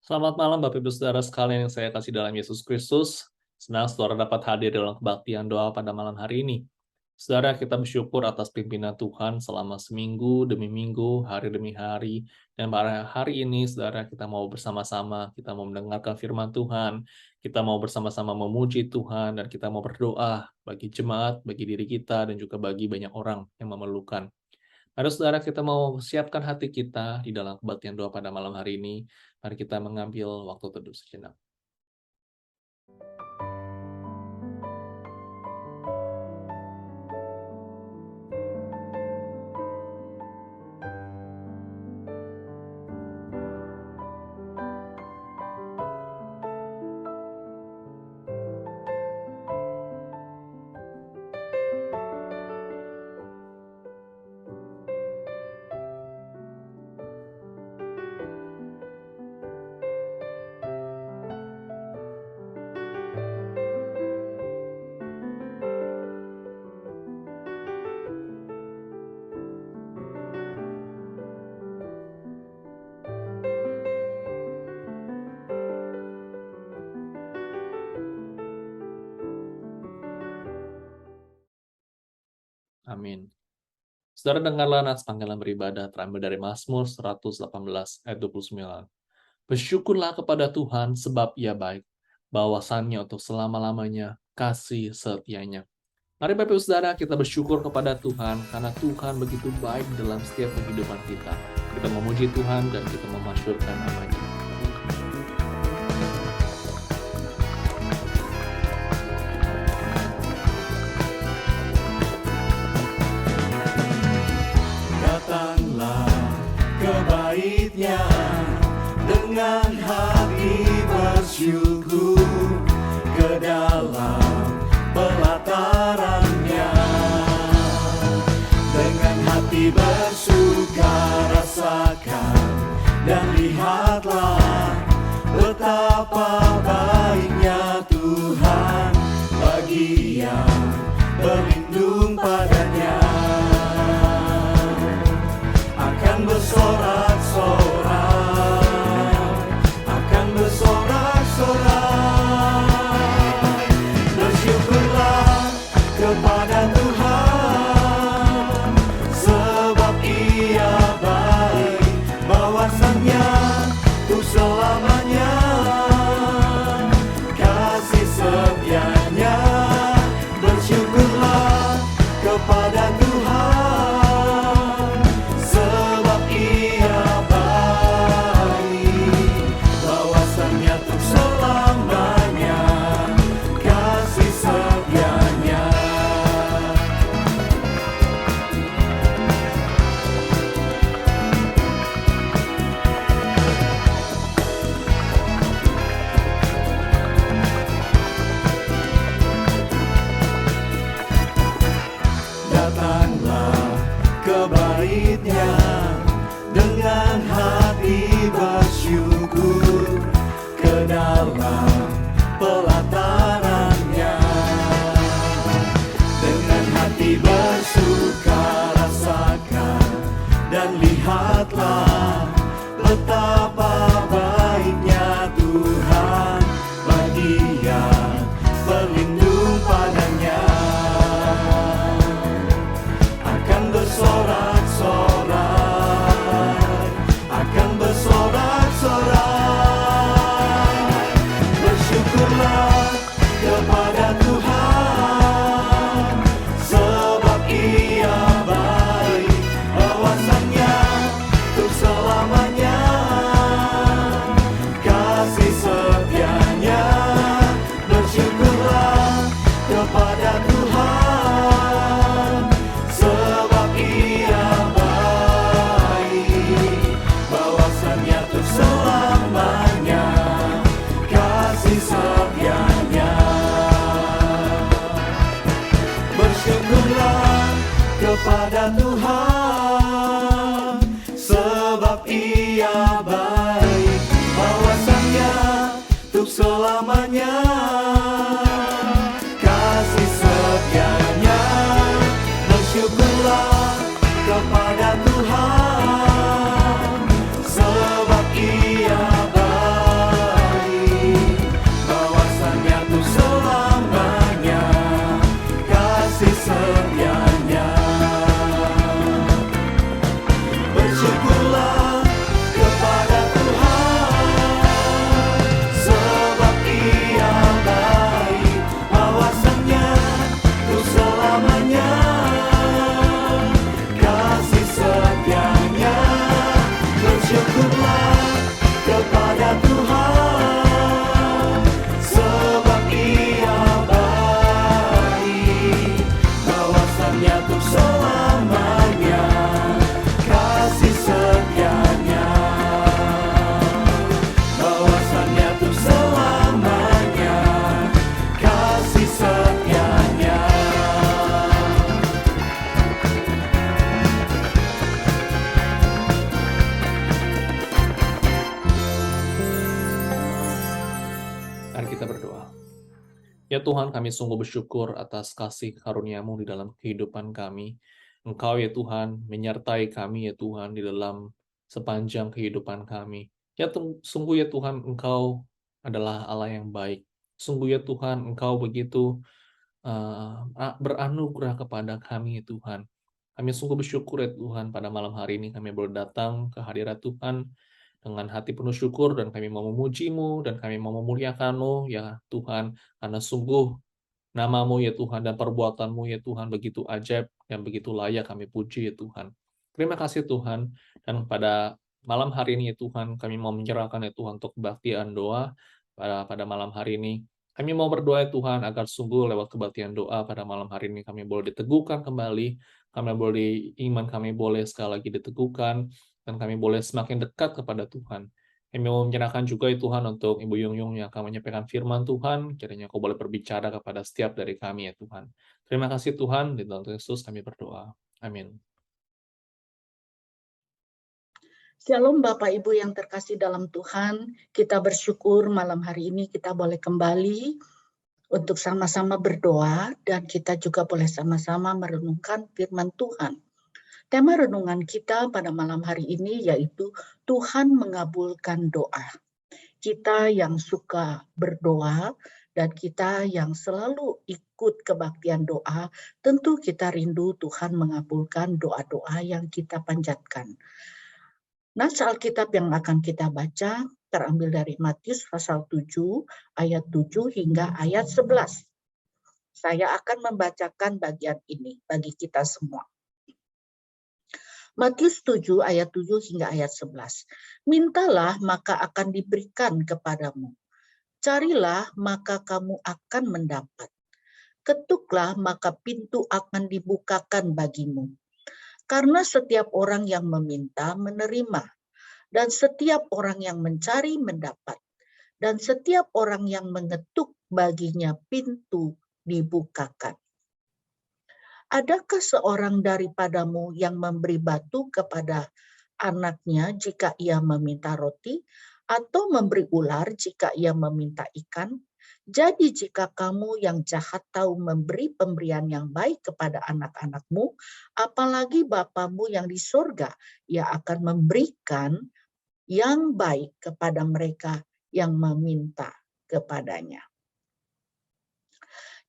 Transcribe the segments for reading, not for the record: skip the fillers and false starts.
Selamat malam Bapak Ibu Saudara sekalian yang saya kasih dalam Yesus Kristus. Senang saudara dapat hadir dalam kebaktian doa pada malam hari ini. Saudara, kita bersyukur atas pimpinan Tuhan selama seminggu demi minggu, hari demi hari. Dan pada hari ini, saudara, kita mau bersama-sama, kita mau mendengarkan firman Tuhan, kita mau bersama-sama memuji Tuhan, dan kita mau berdoa bagi jemaat, bagi diri kita, dan juga bagi banyak orang yang memerlukan. Mari saudara, kita mau siapkan hati kita di dalam kebaktian doa pada malam hari ini. Mari kita mengambil waktu teduh sejenak. Amin. Saudara, dengarlah nats panggilan beribadah terambil dari Mazmur 118 ayat 29. Bersyukurlah kepada Tuhan sebab Ia baik, bahwasannya untuk selama-lamanya kasih setianya. Mari Bapak Ibu Saudara, kita bersyukur kepada Tuhan karena Tuhan begitu baik dalam setiap kehidupan kita. Kita memuji Tuhan dan kita memasyurkan nama-Nya. Datanglah ke bait-Nya dengan hati bersyukur, ke dalam pelataran-Nya dengan hati bersuka rasakan dan lihatlah betapa baiknya Tuhan bagi yang berlindung padanya. Akan bersorak-sorai, bersyukurlah kepada Tuhan, sebab Ia baik, bahwasannya untuk selamanya kasih setianya. Bersyukurlah kepada Tuhan, sebab Ia baik, bahwasannya untuk selamanya kasih setianya. Datanglah ke bait-Nya dengan hati bersyukur, ke dalam pelataran-Nya dengan hati bersuka rasakan dan lihatlah betapa baiknya Tuhan bagi yang berlindung padanya. Akan bersorak-sorai, akan bersorak-sorai, bersyukurlah kepada Tuhan, sebab Ia baik, bahwasannya untuk selamanya kasih setianya. Bersyukurlah kepada Tuhan, sebab Ia baik, bahwasannya untuk selamanya kasih setianya. Bersyukurlah kepada Tuhan, sebab Ia baik, bahwasannya untuk selamanya kasih setianya. Bersyukurlah kepada Tuhan, sebab Ia baik, Ya Tuhan, kami sungguh bersyukur atas kasih karunia-Mu di dalam kehidupan kami. Engkau ya Tuhan menyertai kami ya Tuhan di dalam sepanjang kehidupan kami. Ya sungguh ya Tuhan, Engkau adalah Allah yang baik. Sungguh ya Tuhan, Engkau begitu beranugerah kepada kami ya Tuhan. Kami sungguh bersyukur ya Tuhan, pada malam hari ini kami boleh datang ke hadirat Tuhan dengan hati penuh syukur, dan kami mau memuji-Mu, dan kami mau memuliakan-Mu, ya Tuhan, karena sungguh nama-Mu ya Tuhan, dan perbuatan-Mu ya Tuhan begitu ajaib dan begitu layak kami puji ya Tuhan. Terima kasih Tuhan, dan pada malam hari ini ya Tuhan, kami mau menyerahkan ya Tuhan untuk kebaktian doa pada malam hari ini. Kami mau berdoa ya Tuhan, agar sungguh lewat kebaktian doa pada malam hari ini kami boleh diteguhkan kembali, iman kami boleh sekali lagi diteguhkan, dan kami boleh semakin dekat kepada Tuhan. Kami mau menyerahkan juga ya Tuhan untuk Ibu Yung Yung yang akan menyampaikan firman Tuhan, kiranya Kau boleh berbicara kepada setiap dari kami ya Tuhan. Terima kasih Tuhan, di dalam Yesus kami berdoa. Amin. Shalom Bapak Ibu yang terkasih dalam Tuhan, kita bersyukur malam hari ini kita boleh kembali untuk sama-sama berdoa, dan kita juga boleh sama-sama merenungkan firman Tuhan. Tema renungan kita pada malam hari ini yaitu Tuhan mengabulkan doa. Kita yang suka berdoa dan kita yang selalu ikut kebaktian doa, tentu kita rindu Tuhan mengabulkan doa-doa yang kita panjatkan. Nas Alkitab yang akan kita baca terambil dari Matius pasal 7 ayat 7 hingga ayat 11. Saya akan membacakan bagian ini bagi kita semua. Matius 7 ayat 7 hingga ayat 11. Mintalah maka akan diberikan kepadamu. Carilah maka kamu akan mendapat. Ketuklah maka pintu akan dibukakan bagimu. Karena setiap orang yang meminta menerima, dan setiap orang yang mencari mendapat, dan setiap orang yang mengetuk baginya pintu dibukakan. Adakah seorang daripadamu yang memberi batu kepada anaknya jika ia meminta roti, atau memberi ular jika ia meminta ikan? Jadi jika kamu yang jahat tahu memberi pemberian yang baik kepada anak-anakmu, apalagi Bapamu yang di surga, ia akan memberikan yang baik kepada mereka yang meminta kepadanya.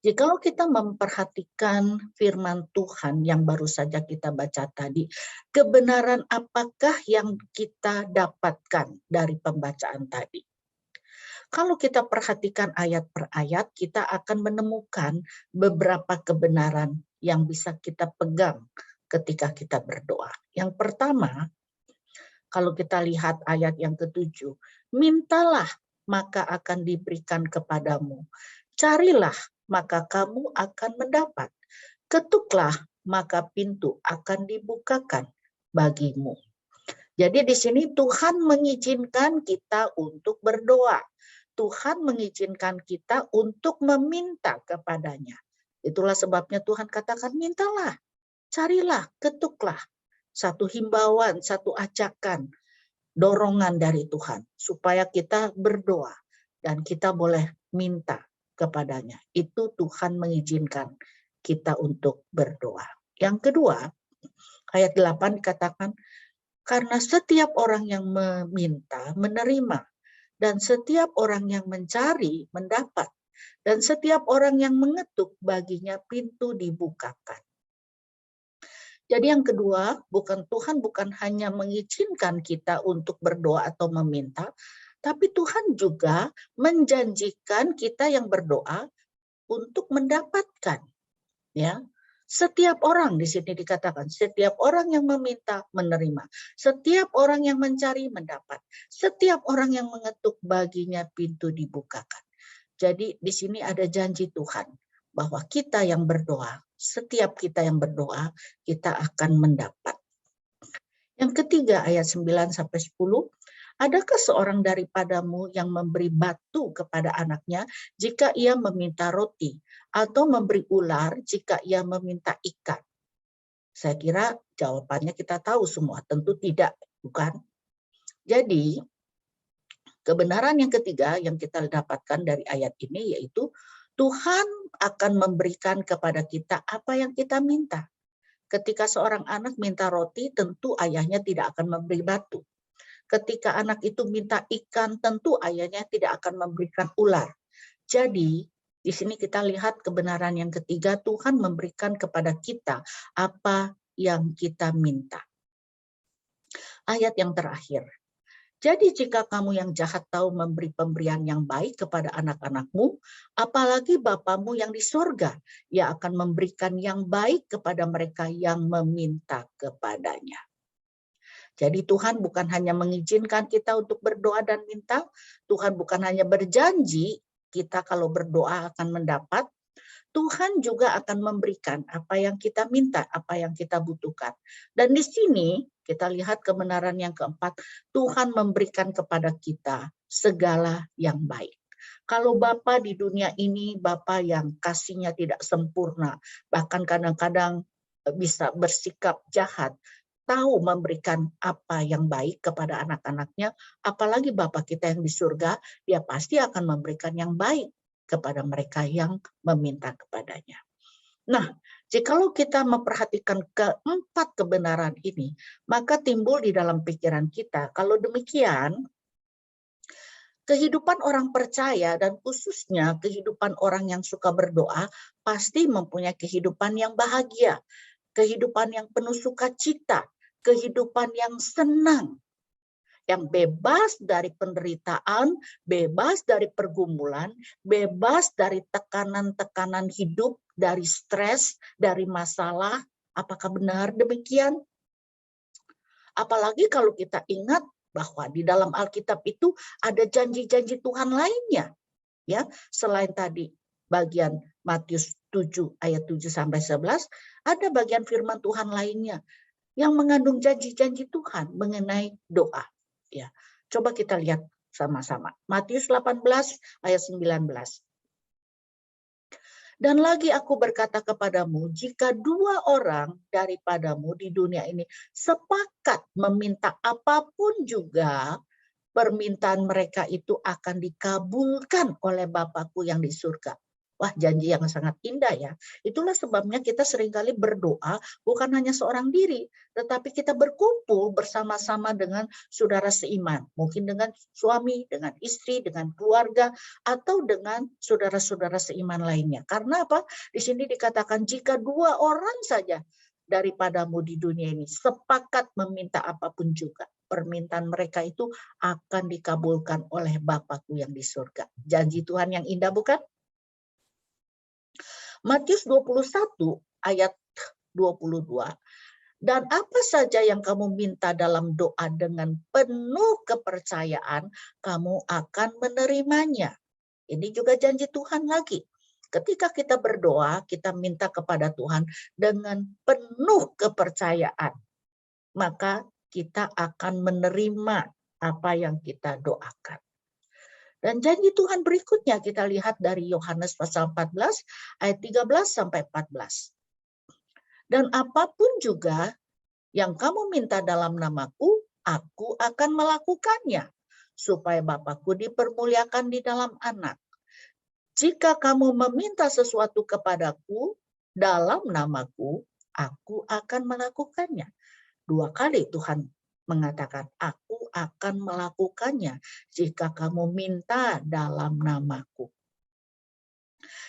Jikalau kita memperhatikan firman Tuhan yang baru saja kita baca tadi, kebenaran apakah yang kita dapatkan dari pembacaan tadi? Kalau kita perhatikan ayat per ayat, kita akan menemukan beberapa kebenaran yang bisa kita pegang ketika kita berdoa. Yang pertama, kalau kita lihat ayat yang ke-7, mintalah maka akan diberikan kepadamu. Carilah maka kamu akan mendapat. Ketuklah maka pintu akan dibukakan bagimu. Jadi di sini Tuhan mengizinkan kita untuk berdoa. Tuhan mengizinkan kita untuk meminta kepadanya. Itulah sebabnya Tuhan katakan mintalah, carilah, ketuklah. Satu himbauan, satu ajakan, dorongan dari Tuhan supaya kita berdoa dan kita boleh minta kepadanya. Itu Tuhan mengizinkan kita untuk berdoa. Yang kedua, ayat 8 dikatakan, karena setiap orang yang meminta menerima, dan setiap orang yang mencari mendapat, dan setiap orang yang mengetuk baginya pintu dibukakan. Jadi yang kedua, Tuhan bukan hanya mengizinkan kita untuk berdoa atau meminta, tapi Tuhan juga menjanjikan kita yang berdoa untuk mendapatkan. Ya, setiap orang di sini dikatakan, setiap orang yang meminta menerima, setiap orang yang mencari mendapat, setiap orang yang mengetuk baginya pintu dibukakan. Jadi di sini ada janji Tuhan bahwa kita yang berdoa, setiap kita yang berdoa, kita akan mendapat. Yang ketiga ayat 9 sampai 10. Adakah seorang daripadamu yang memberi batu kepada anaknya jika ia meminta roti, atau memberi ular jika ia meminta ikan? Saya kira jawabannya kita tahu semua, tentu tidak, bukan? Jadi, kebenaran yang ketiga yang kita dapatkan dari ayat ini yaitu Tuhan akan memberikan kepada kita apa yang kita minta. Ketika seorang anak minta roti, tentu ayahnya tidak akan memberi batu. Ketika anak itu minta ikan, tentu ayahnya tidak akan memberikan ular. Jadi, di sini kita lihat kebenaran yang ketiga, Tuhan memberikan kepada kita apa yang kita minta. Ayat yang terakhir. Jadi jika kamu yang jahat tahu memberi pemberian yang baik kepada anak-anakmu, apalagi Bapamu yang di surga, Ia akan memberikan yang baik kepada mereka yang meminta kepadanya. Jadi Tuhan bukan hanya mengizinkan kita untuk berdoa dan minta, Tuhan bukan hanya berjanji kita kalau berdoa akan mendapat, Tuhan juga akan memberikan apa yang kita minta, apa yang kita butuhkan. Dan di sini kita lihat kebenaran yang keempat, Tuhan memberikan kepada kita segala yang baik. Kalau Bapa di dunia ini, Bapa yang kasihnya tidak sempurna, bahkan kadang-kadang bisa bersikap jahat, tahu memberikan apa yang baik kepada anak-anaknya, apalagi Bapa kita yang di surga, Dia pasti akan memberikan yang baik kepada mereka yang meminta kepadanya. Nah, jikalau kita memperhatikan keempat kebenaran ini, maka timbul di dalam pikiran kita, kalau demikian, kehidupan orang percaya dan khususnya kehidupan orang yang suka berdoa, pasti mempunyai kehidupan yang bahagia, kehidupan yang penuh sukacita, kehidupan yang senang, yang bebas dari penderitaan, bebas dari pergumulan, bebas dari tekanan-tekanan hidup, dari stres, dari masalah. Apakah benar demikian? Apalagi kalau kita ingat bahwa di dalam Alkitab itu ada janji-janji Tuhan lainnya. Ya, selain tadi bagian Matius 7 ayat 7 sampai 11, ada bagian firman Tuhan lainnya yang mengandung janji-janji Tuhan mengenai doa. Ya, coba kita lihat sama-sama. Matius 18 ayat 19. Dan lagi aku berkata kepadamu, jika dua orang daripadamu di dunia ini sepakat meminta apapun juga, permintaan mereka itu akan dikabulkan oleh Bapakku yang di surga. Wah, janji yang sangat indah ya. Itulah sebabnya kita seringkali berdoa bukan hanya seorang diri, tetapi kita berkumpul bersama-sama dengan saudara seiman. Mungkin dengan suami, dengan istri, dengan keluarga, atau dengan saudara-saudara seiman lainnya. Karena apa? Di sini dikatakan jika dua orang saja daripadamu di dunia ini sepakat meminta apapun juga, permintaan mereka itu akan dikabulkan oleh Bapakku yang di surga. Janji Tuhan yang indah bukan? Matius 21 ayat 22. Dan apa saja yang kamu minta dalam doa dengan penuh kepercayaan, kamu akan menerimanya. Ini juga janji Tuhan lagi. Ketika kita berdoa, kita minta kepada Tuhan dengan penuh kepercayaan, maka kita akan menerima apa yang kita doakan. Dan janji Tuhan berikutnya kita lihat dari Yohanes pasal 14 ayat 13 sampai 14. Dan apapun juga yang kamu minta dalam namaku, aku akan melakukannya, supaya Bapakku dipermuliakan di dalam anak. Jika kamu meminta sesuatu kepadaku dalam namaku, aku akan melakukannya. 2 kali Tuhan mengatakan, aku akan melakukannya jika kamu minta dalam namaku.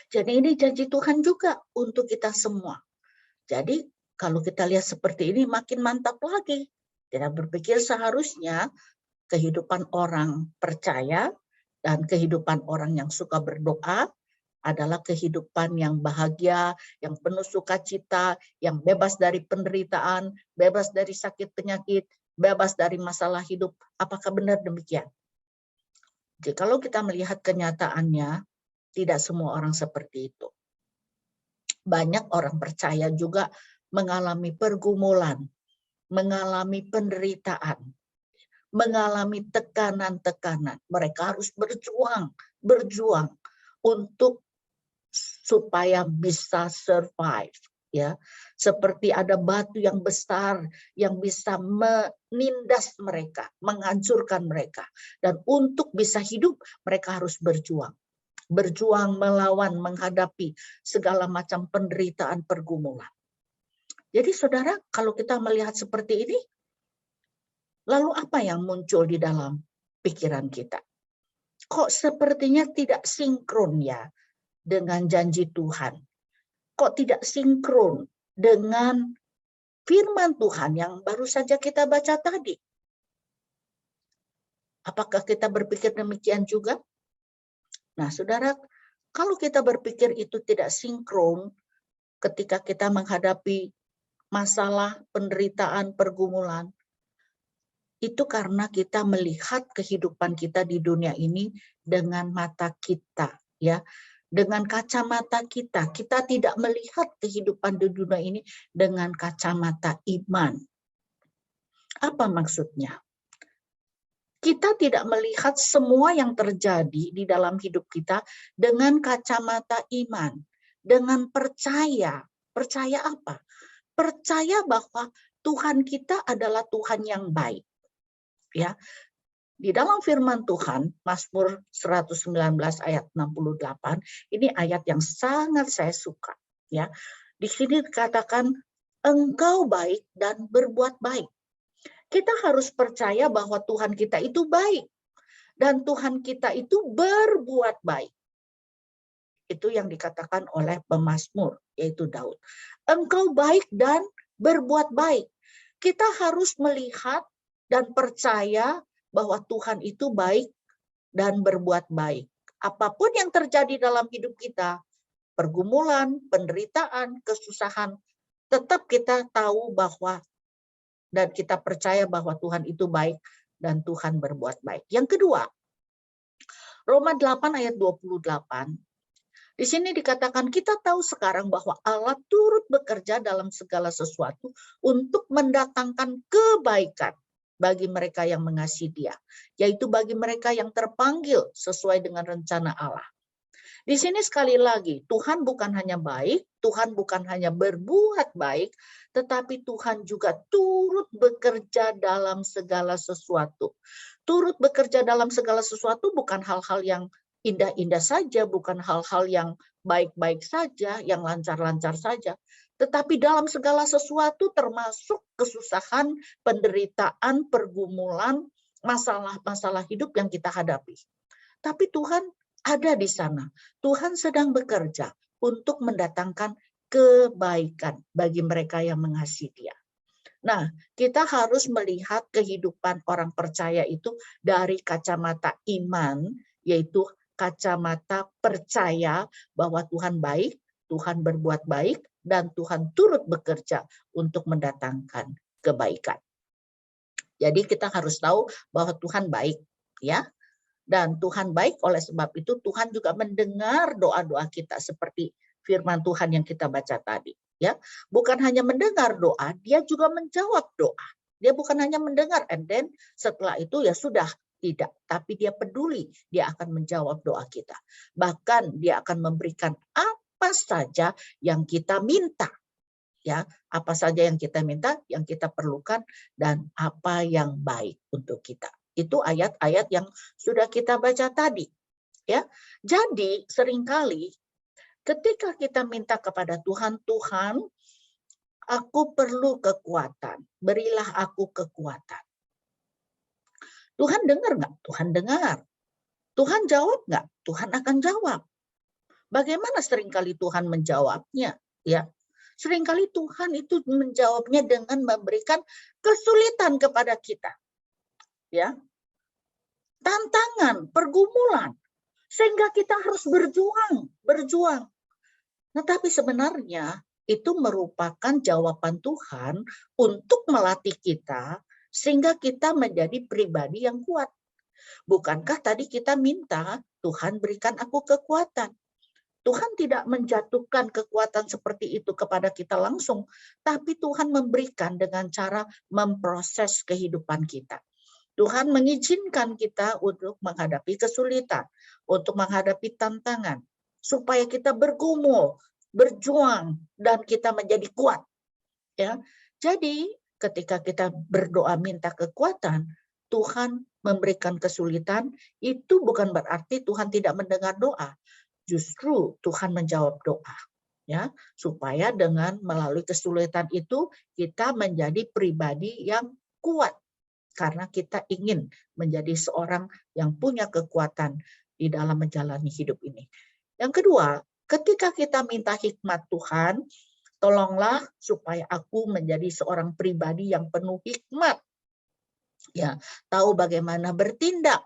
Jadi ini janji Tuhan juga untuk kita semua. Jadi kalau kita lihat seperti ini makin mantap lagi. Kita berpikir seharusnya kehidupan orang percaya dan kehidupan orang yang suka berdoa adalah kehidupan yang bahagia, yang penuh sukacita, yang bebas dari penderitaan, bebas dari sakit penyakit, bebas dari masalah hidup. Apakah benar demikian? Jadi kalau kita melihat kenyataannya, tidak semua orang seperti itu. Banyak orang percaya juga mengalami pergumulan, mengalami penderitaan, mengalami tekanan-tekanan. Mereka harus berjuang untuk supaya bisa survive. Ya, seperti ada batu yang besar yang bisa menindas mereka, menghancurkan mereka, dan untuk bisa hidup mereka harus berjuang. berjuang melawan, menghadapi segala macam penderitaan, pergumulan. Jadi saudara, kalau kita melihat seperti ini, lalu apa yang muncul di dalam pikiran kita? Kok sepertinya tidak sinkron ya dengan janji Tuhan? Kok tidak sinkron dengan firman Tuhan yang baru saja kita baca tadi? Apakah kita berpikir demikian juga? Nah, saudara, kalau kita berpikir itu tidak sinkron ketika kita menghadapi masalah, penderitaan, pergumulan, itu karena kita melihat kehidupan kita di dunia ini dengan mata kita, ya, dengan kacamata kita. Kita tidak melihat kehidupan di dunia ini dengan kacamata iman. Apa maksudnya? Kita tidak melihat semua yang terjadi di dalam hidup kita dengan kacamata iman, dengan percaya. Percaya apa? Percaya bahwa Tuhan kita adalah Tuhan yang baik. Ya, di dalam firman Tuhan, Mazmur 119 ayat 68, ini ayat yang sangat saya suka. Ya, di sini dikatakan, Engkau baik dan berbuat baik. Kita harus percaya bahwa Tuhan kita itu baik. Dan Tuhan kita itu berbuat baik. Itu yang dikatakan oleh pemazmur, yaitu Daud. Engkau baik dan berbuat baik. Kita harus melihat dan percaya bahwa Tuhan itu baik dan berbuat baik. Apapun yang terjadi dalam hidup kita, pergumulan, penderitaan, kesusahan, tetap kita tahu bahwa dan kita percaya bahwa Tuhan itu baik dan Tuhan berbuat baik. Yang kedua, Roma 8 ayat 28. Di sini dikatakan kita tahu sekarang bahwa Allah turut bekerja dalam segala sesuatu untuk mendatangkan kebaikan bagi mereka yang mengasihi Dia, yaitu bagi mereka yang terpanggil sesuai dengan rencana Allah. Di sini sekali lagi, Tuhan bukan hanya baik, Tuhan bukan hanya berbuat baik, tetapi Tuhan juga turut bekerja dalam segala sesuatu. Turut bekerja dalam segala sesuatu bukan hal-hal yang indah-indah saja, bukan hal-hal yang baik-baik saja, yang lancar-lancar saja. Tetapi dalam segala sesuatu termasuk kesusahan, penderitaan, pergumulan, masalah-masalah hidup yang kita hadapi. Tapi Tuhan ada di sana. Tuhan sedang bekerja untuk mendatangkan kebaikan bagi mereka yang mengasihi Dia. Nah, kita harus melihat kehidupan orang percaya itu dari kacamata iman, yaitu kacamata percaya bahwa Tuhan baik, Tuhan berbuat baik, dan Tuhan turut bekerja untuk mendatangkan kebaikan. Jadi kita harus tahu bahwa Tuhan baik, ya. Dan Tuhan baik, oleh sebab itu Tuhan juga mendengar doa-doa kita seperti firman Tuhan yang kita baca tadi. Ya, bukan hanya mendengar doa, Dia juga menjawab doa. Dia bukan hanya mendengar, and then setelah itu ya sudah, tidak. Tapi Dia peduli, Dia akan menjawab doa kita. Bahkan Dia akan memberikan apa saja yang kita minta. Ya, apa saja yang kita minta, yang kita perlukan, dan apa yang baik untuk kita. Itu ayat-ayat yang sudah kita baca tadi. Ya, jadi seringkali ketika kita minta kepada Tuhan, Tuhan, aku perlu kekuatan, berilah aku kekuatan. Tuhan dengar nggak? Tuhan dengar. Tuhan jawab nggak? Tuhan akan jawab. Bagaimana seringkali Tuhan menjawabnya? Ya, seringkali Tuhan itu menjawabnya dengan memberikan kesulitan kepada kita. Ya, tantangan, pergumulan, sehingga kita harus berjuang. Nah, tapi sebenarnya itu merupakan jawaban Tuhan untuk melatih kita sehingga kita menjadi pribadi yang kuat. Bukankah tadi kita minta, Tuhan berikan aku kekuatan. Tuhan tidak menjatuhkan kekuatan seperti itu kepada kita langsung, tapi Tuhan memberikan dengan cara memproses kehidupan kita. Tuhan mengizinkan kita untuk menghadapi kesulitan, untuk menghadapi tantangan, supaya kita bergumul, berjuang, dan kita menjadi kuat. Ya, jadi ketika kita berdoa minta kekuatan, Tuhan memberikan kesulitan, itu bukan berarti Tuhan tidak mendengar doa. Justru Tuhan menjawab doa. Ya, supaya dengan melalui kesulitan itu kita menjadi pribadi yang kuat karena kita ingin menjadi seorang yang punya kekuatan di dalam menjalani hidup ini. Yang kedua, ketika kita minta hikmat Tuhan, tolonglah supaya aku menjadi seorang pribadi yang penuh hikmat. Ya, tahu bagaimana bertindak,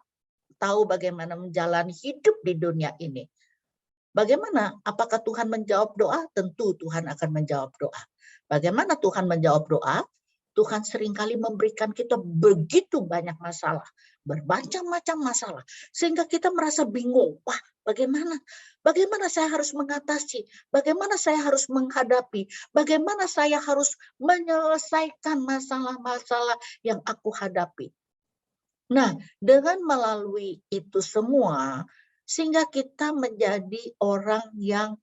tahu bagaimana menjalani hidup di dunia ini. Bagaimana? Apakah Tuhan menjawab doa? Tentu Tuhan akan menjawab doa. Bagaimana Tuhan menjawab doa? Tuhan seringkali memberikan kita begitu banyak masalah, bermacam-macam masalah, sehingga kita merasa bingung. Wah, bagaimana? Bagaimana saya harus mengatasi? Bagaimana saya harus menghadapi? Bagaimana saya harus menyelesaikan masalah-masalah yang aku hadapi? Nah, dengan melalui itu semua, sehingga kita menjadi orang yang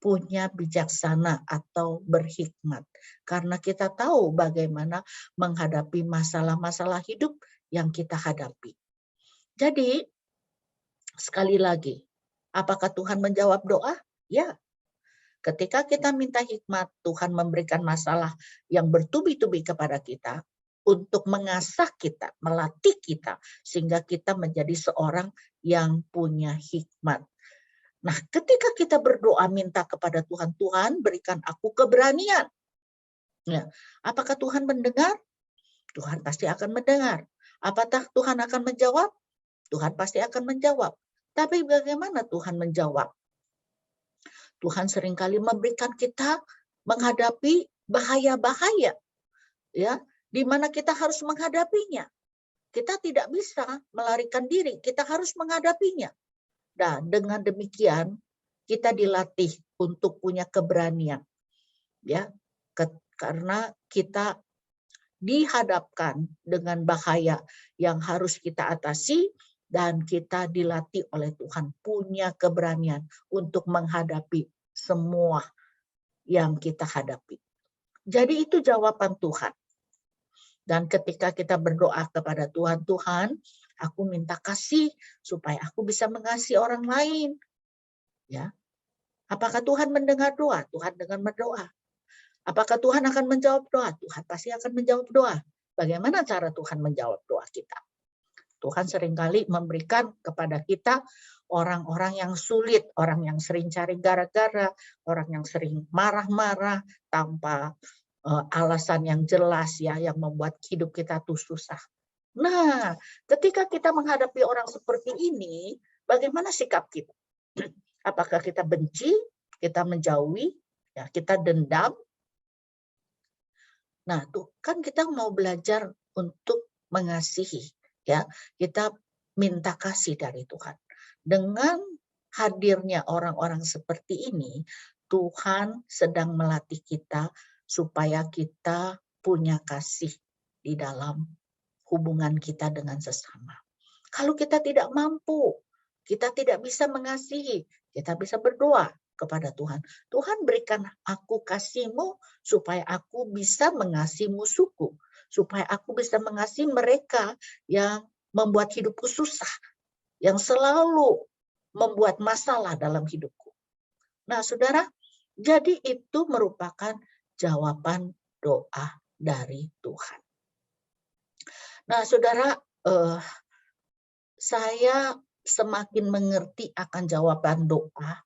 punya bijaksana atau berhikmat. Karena kita tahu bagaimana menghadapi masalah-masalah hidup yang kita hadapi. Jadi, sekali lagi, apakah Tuhan menjawab doa? Ya. Ketika kita minta hikmat, Tuhan memberikan masalah yang bertubi-tubi kepada kita untuk mengasah kita, melatih kita, sehingga kita menjadi seorang yang punya hikmat. Nah, ketika kita berdoa minta kepada Tuhan, Tuhan berikan aku keberanian. Ya, apakah Tuhan mendengar? Tuhan pasti akan mendengar. Apakah Tuhan akan menjawab? Tuhan pasti akan menjawab. Tapi bagaimana Tuhan menjawab? Tuhan seringkali memberikan kita menghadapi bahaya-bahaya, ya, di mana kita harus menghadapinya. Kita tidak bisa melarikan diri, kita harus menghadapinya. Dan dengan demikian kita dilatih untuk punya keberanian, ya, karena kita dihadapkan dengan bahaya yang harus kita atasi dan kita dilatih oleh Tuhan punya keberanian untuk menghadapi semua yang kita hadapi. Jadi itu jawaban Tuhan. Dan ketika kita berdoa kepada Tuhan, Tuhan, aku minta kasih supaya aku bisa mengasihi orang lain. Ya. Apakah Tuhan mendengar doa? Tuhan dengar berdoa. Apakah Tuhan akan menjawab doa? Tuhan pasti akan menjawab doa. Bagaimana cara Tuhan menjawab doa kita? Tuhan seringkali memberikan kepada kita orang-orang yang sulit, orang yang sering cari gara-gara, orang yang sering marah-marah tanpa alasan yang jelas, ya, yang membuat hidup kita tuh susah. Nah, ketika kita menghadapi orang seperti ini, bagaimana sikap kita? Apakah kita benci, kita menjauhi, ya, kita dendam? Nah, tuh kan kita mau belajar untuk mengasihi, ya. Kita minta kasih dari Tuhan. Dengan hadirnya orang-orang seperti ini, Tuhan sedang melatih kita supaya kita punya kasih di dalam hubungan kita dengan sesama. Kalau kita tidak mampu, kita tidak bisa mengasihi, kita bisa berdoa kepada Tuhan. Tuhan, berikan aku kasih-Mu supaya aku bisa mengasihi musuhku, supaya aku bisa mengasihi mereka yang membuat hidupku susah, yang selalu membuat masalah dalam hidupku. Nah, saudara, jadi itu merupakan jawaban doa dari Tuhan. Nah, saudara, saya semakin mengerti akan jawaban doa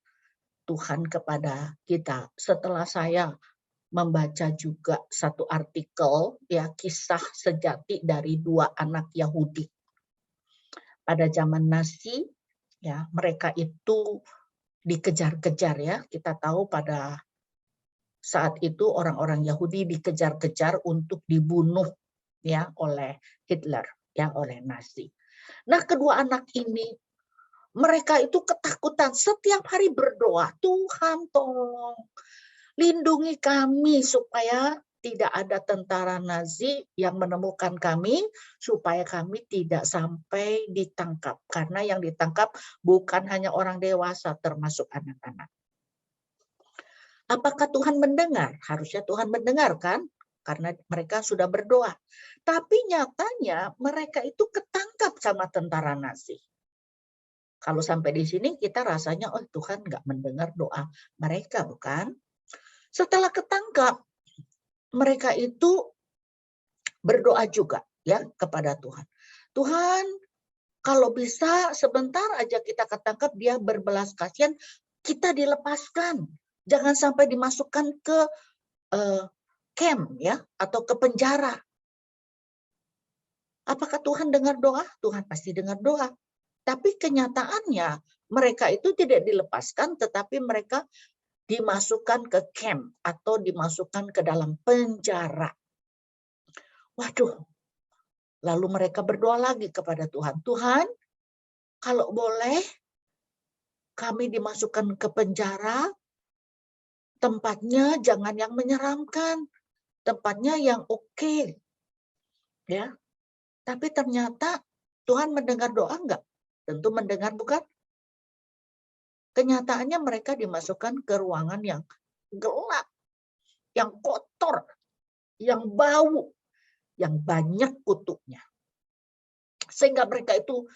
Tuhan kepada kita setelah saya membaca juga satu artikel, ya, kisah sejati dari dua anak Yahudi. Pada zaman Nazi, ya, mereka itu dikejar-kejar, ya. Kita tahu pada saat itu orang-orang Yahudi dikejar-kejar untuk dibunuh, ya, oleh Hitler, ya, oleh Nazi. Nah, kedua anak ini mereka itu ketakutan, setiap hari berdoa, Tuhan tolong lindungi kami supaya tidak ada tentara Nazi yang menemukan kami, supaya kami tidak sampai ditangkap. Karena yang ditangkap bukan hanya orang dewasa, termasuk anak-anak. Apakah Tuhan mendengar? Harusnya Tuhan mendengar, kan? karena mereka sudah berdoa. Tapi nyatanya mereka itu ketangkap sama tentara Nazi. Kalau sampai di sini kita rasanya, oh Tuhan nggak mendengar doa mereka, bukan? Setelah ketangkap, mereka itu berdoa juga ya kepada Tuhan. Tuhan, kalau bisa sebentar aja kita ketangkap, dia berbelas kasihan, kita dilepaskan. Jangan sampai dimasukkan ke camp ya atau ke penjara. Apakah Tuhan dengar doa? Tuhan pasti dengar doa. Tapi kenyataannya mereka itu tidak dilepaskan, tetapi mereka dimasukkan ke camp atau dimasukkan ke dalam penjara. Waduh, lalu mereka berdoa lagi kepada Tuhan. Tuhan, kalau boleh kami dimasukkan ke penjara, tempatnya jangan yang menyeramkan, tempatnya yang oke. Ya. Tapi ternyata Tuhan mendengar doa enggak? Tentu mendengar, bukan? Kenyataannya mereka dimasukkan ke ruangan yang gelap, yang kotor, yang bau, yang banyak kutunya. Sehingga mereka itu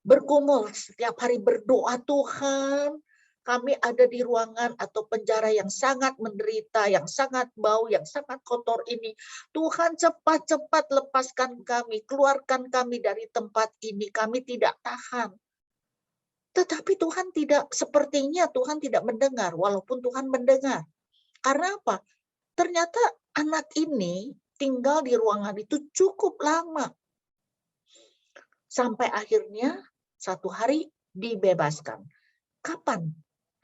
bergumul setiap hari berdoa, Tuhan, kami ada di ruangan atau penjara yang sangat menderita, yang sangat bau, yang sangat kotor ini. Tuhan, cepat-cepat lepaskan kami, keluarkan kami dari tempat ini, kami tidak tahan. Tetapi Tuhan tidak, sepertinya Tuhan tidak mendengar, walaupun Tuhan mendengar. Karena apa? Ternyata anak ini tinggal di ruangan itu cukup lama. Sampai akhirnya satu hari dibebaskan. Kapan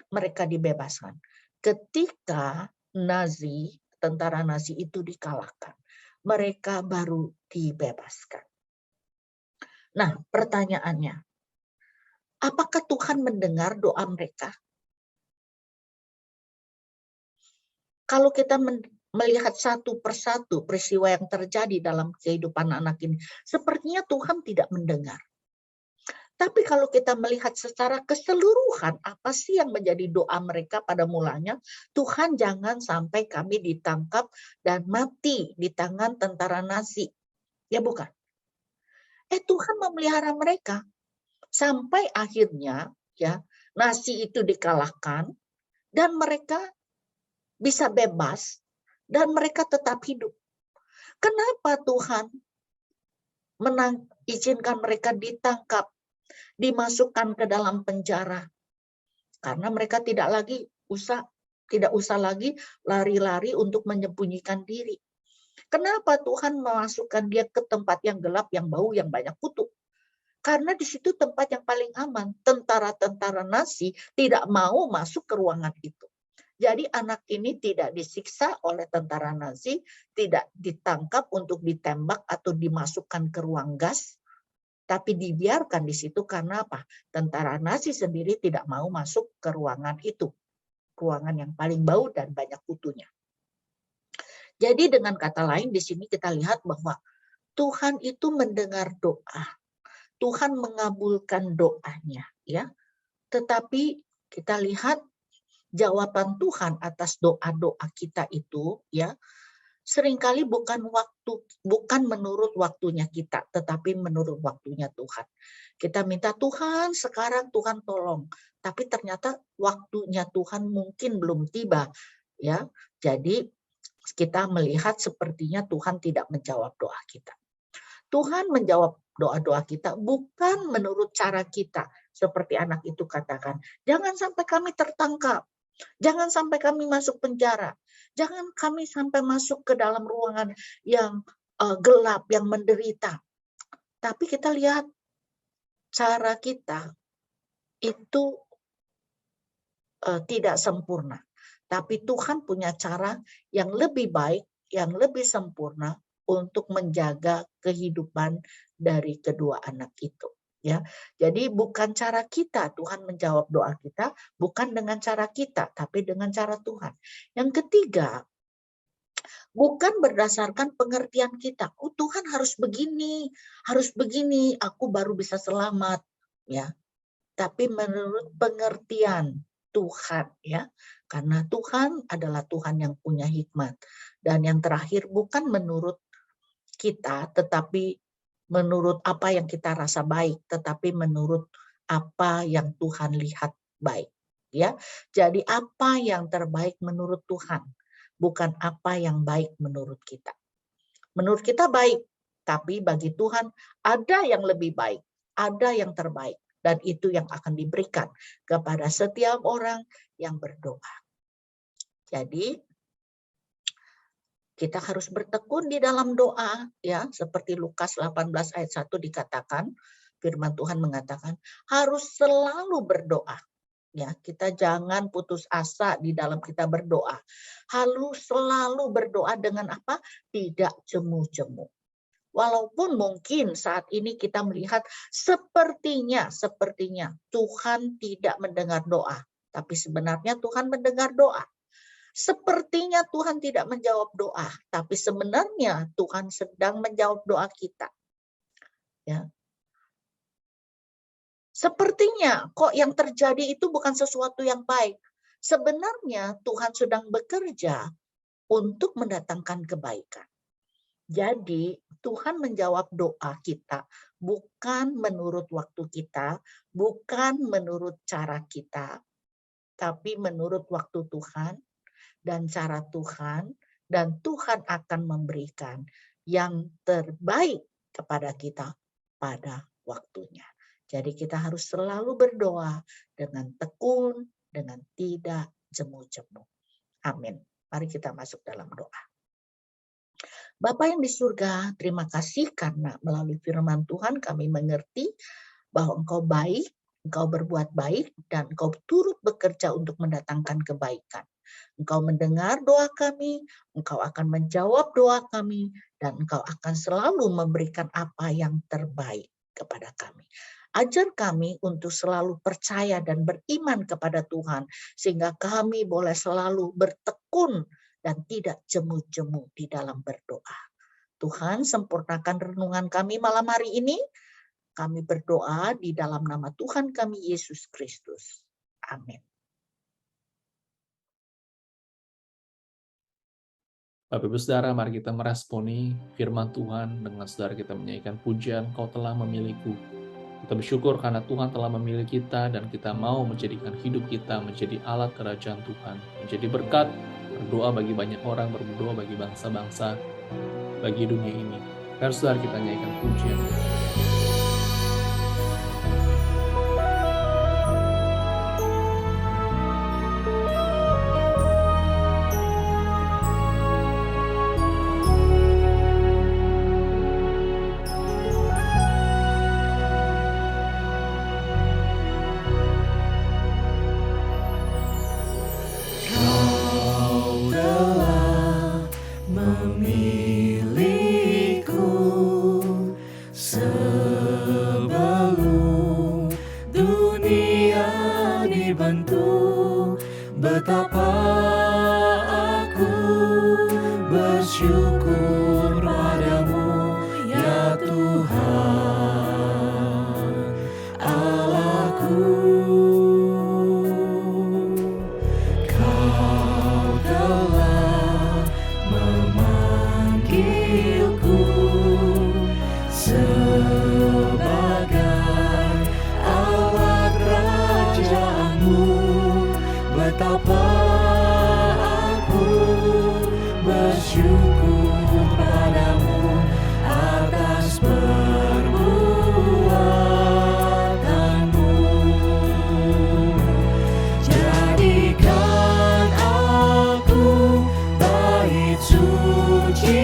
mereka dibebaskan? Ketika Nazi, tentara Nazi itu dikalahkan. Mereka baru dibebaskan. Nah, pertanyaannya, apakah Tuhan mendengar doa mereka? Kalau kita melihat satu persatu peristiwa yang terjadi dalam kehidupan anak ini, sepertinya Tuhan tidak mendengar. Tapi kalau kita melihat secara keseluruhan, apa sih yang menjadi doa mereka pada mulanya? Tuhan, jangan sampai kami ditangkap dan mati di tangan tentara Nazi. Ya bukan? Tuhan memelihara mereka. Sampai akhirnya ya Nazi itu dikalahkan dan mereka bisa bebas dan mereka tetap hidup. Kenapa Tuhan izinkan mereka ditangkap, dimasukkan ke dalam penjara? Karena mereka tidak usah lagi lari-lari untuk menyembunyikan diri. Kenapa Tuhan memasukkan dia ke tempat yang gelap, yang bau, yang banyak kutu? Karena di situ tempat yang paling aman. Tentara-tentara Nazi tidak mau masuk ke ruangan itu. Jadi anak ini tidak disiksa oleh tentara Nazi, tidak ditangkap untuk ditembak atau dimasukkan ke ruang gas, tapi dibiarkan di situ karena apa? Tentara Nazi sendiri tidak mau masuk ke ruangan itu. Ruangan yang paling bau dan banyak kutunya. Jadi dengan kata lain di sini kita lihat bahwa Tuhan itu mendengar doa. Tuhan mengabulkan doanya, ya. Tetapi kita lihat jawaban Tuhan atas doa-doa kita itu, ya, seringkali bukan menurut waktunya kita, tetapi menurut waktunya Tuhan. Kita minta Tuhan, sekarang Tuhan tolong, tapi ternyata waktunya Tuhan mungkin belum tiba, ya. Jadi kita melihat sepertinya Tuhan tidak menjawab doa kita. Tuhan menjawab doa-doa kita bukan menurut cara kita. Seperti anak itu katakan, jangan sampai kami tertangkap. Jangan sampai kami masuk penjara. Jangan kami sampai masuk ke dalam ruangan yang gelap, yang menderita. Tapi kita lihat cara kita itu tidak sempurna. Tapi Tuhan punya cara yang lebih baik, yang lebih sempurna untuk menjaga kehidupan dari kedua anak itu. Ya, jadi bukan cara kita Tuhan menjawab doa kita, bukan dengan cara kita, tapi dengan cara Tuhan. Yang ketiga, bukan berdasarkan pengertian kita. Oh, Tuhan harus begini, aku baru bisa selamat. Ya, tapi menurut pengertian Tuhan ya. Karena Tuhan adalah Tuhan yang punya hikmat. Dan yang terakhir bukan menurut kita tetapi menurut apa yang kita rasa baik, tetapi menurut apa yang Tuhan lihat baik ya. Jadi apa yang terbaik menurut Tuhan, bukan apa yang baik menurut kita. Menurut kita baik, tapi bagi Tuhan ada yang lebih baik, ada yang terbaik, dan itu yang akan diberikan kepada setiap orang yang berdoa. Jadi kita harus bertekun di dalam doa ya, seperti Lukas 18 ayat 1 dikatakan, firman Tuhan mengatakan harus selalu berdoa. Ya, kita jangan putus asa di dalam kita berdoa. Harus selalu berdoa dengan apa? Tidak jemu-jemu. Walaupun mungkin saat ini kita melihat sepertinya Tuhan tidak mendengar doa, tapi sebenarnya Tuhan mendengar doa. Sepertinya Tuhan tidak menjawab doa, tapi sebenarnya Tuhan sedang menjawab doa kita. Ya. Sepertinya kok yang terjadi itu bukan sesuatu yang baik. Sebenarnya Tuhan sedang bekerja untuk mendatangkan kebaikan. Jadi Tuhan menjawab doa kita bukan menurut waktu kita, bukan menurut cara kita, tapi menurut waktu Tuhan dan cara Tuhan, dan Tuhan akan memberikan yang terbaik kepada kita pada waktunya. Jadi kita harus selalu berdoa dengan tekun, dengan tidak jemu-jemu. Amin. Mari kita masuk dalam doa. Bapa yang di surga, terima kasih karena melalui firman Tuhan kami mengerti bahwa Engkau baik, Engkau berbuat baik, dan Engkau turut bekerja untuk mendatangkan kebaikan. Engkau mendengar doa kami, Engkau akan menjawab doa kami, dan Engkau akan selalu memberikan apa yang terbaik kepada kami. Ajar kami untuk selalu percaya dan beriman kepada Tuhan, sehingga kami boleh selalu bertekun dan tidak jemu-jemu di dalam berdoa. Tuhan, sempurnakan renungan kami malam hari ini. Kami berdoa di dalam nama Tuhan kami Yesus Kristus. Amin. Bapak Ibu Saudara, mari kita meresponi firman Tuhan dengan saudara kita menyanyikan pujian, Kau telah memilihku. Kita bersyukur karena Tuhan telah memilih kita dan kita mau menjadikan hidup kita menjadi alat kerajaan Tuhan. Menjadi berkat, berdoa bagi banyak orang, berdoa bagi bangsa-bangsa, bagi dunia ini. Mari saudara kita nyanyikan pujian. Betapa aku bersyukur padamu ya Tuhan Allahku. Kau telah memanggilku sebagai alat kerajaanmu. Betapa aku bersyukur padamu atas perbuatanmu. Jadikan aku bait suci-Mu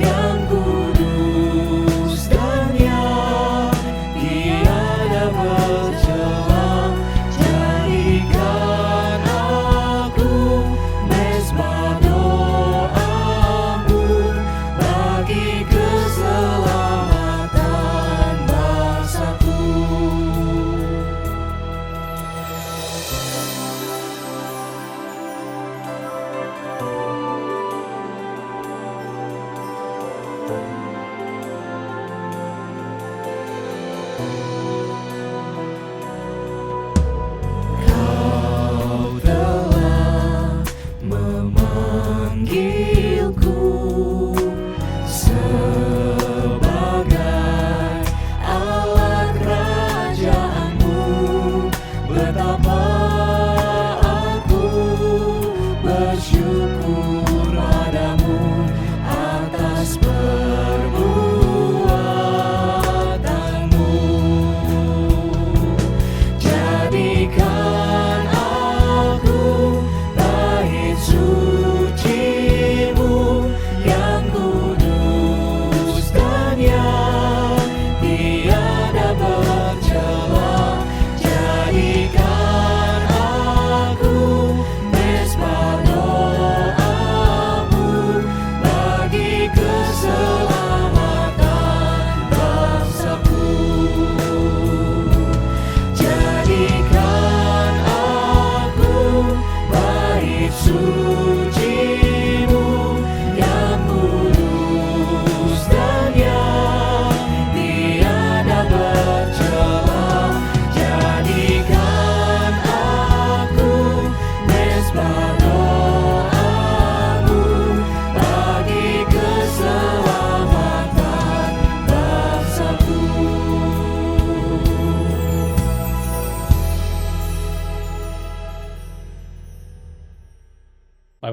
yang kudus dan yang tiada bercela. Jadikan aku mezbah doamu bagi keselamatan bangsaku. Kau